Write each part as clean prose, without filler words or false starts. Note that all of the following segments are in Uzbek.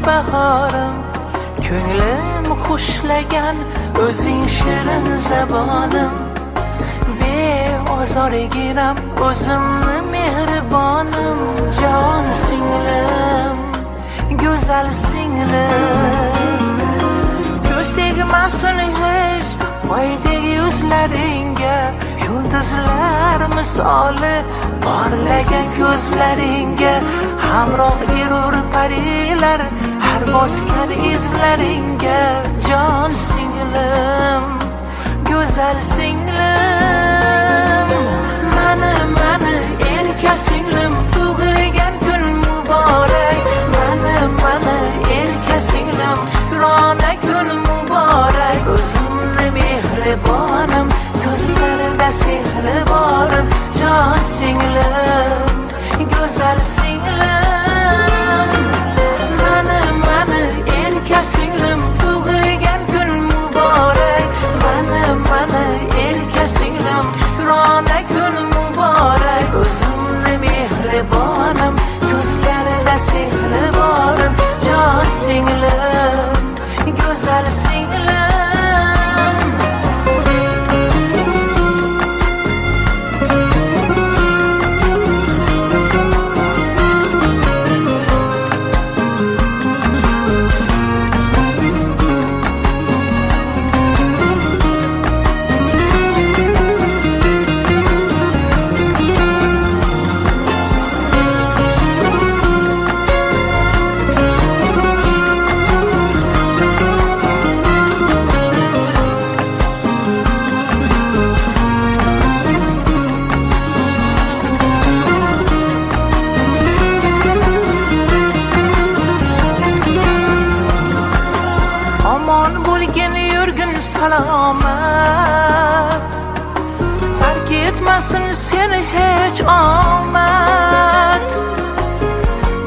bahorim, ko'nglim xushlagan o'zing shirin zabonim. Beozorgiram o'zimni mehribonim, jon singlim, go'zal singlim. Ko'z tegmasin hech oydek yuzlaringga, yulduzlar misoli porlagan ko'zlaringga, hamroh yurur parilar har bosgan izlaringga, jon singlim, go'zal singlim. Mani erka singlim, tug'ilgan kun muborak. Mani erka singlim, shukrona kun muborak. O'zimni mehribonim, so'zlarida sehri borim, jon singlim, go'zal singlim. Mani erka singlim, tug'ilgan kun muborak. Mani erka singlim, shukrona kun muborak. O'zimni mehribonim, so'zlarida sehri borim, jon singlim, go'zal singlim. Omon bo'lgin yurgin salomat, fark etmasin seni hech omad.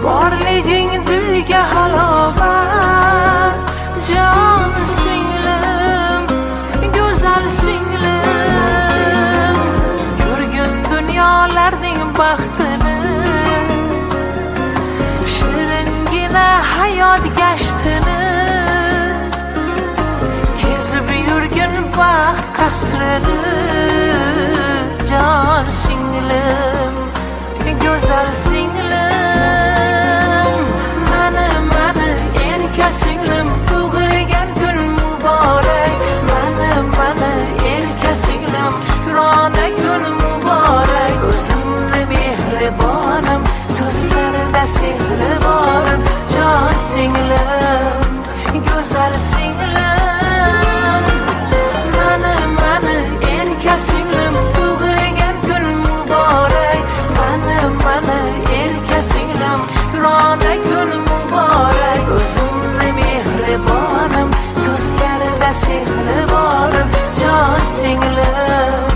Borliging dilga halovat, jon singlim, go'zal singlim. Ko'rgin dunyolarning baxtini, shiringina hayot gashtini. Yurgin baxt qasrini, jon singlim, go'zal singlim. Mani erka singlim, tug'ilgan kun muborak. Mani erka singlim, shukrona kun muborak. O'zimni mehribonim, so'zlarida sehri borim, jon singlim, go'zal singlim. Mani erka singlim, tug'ilgan kun muborak. Mani erka singlim, shukrona kun muborak. O'zimni mehribonim, so'zlarida sehri borim, jon singlim,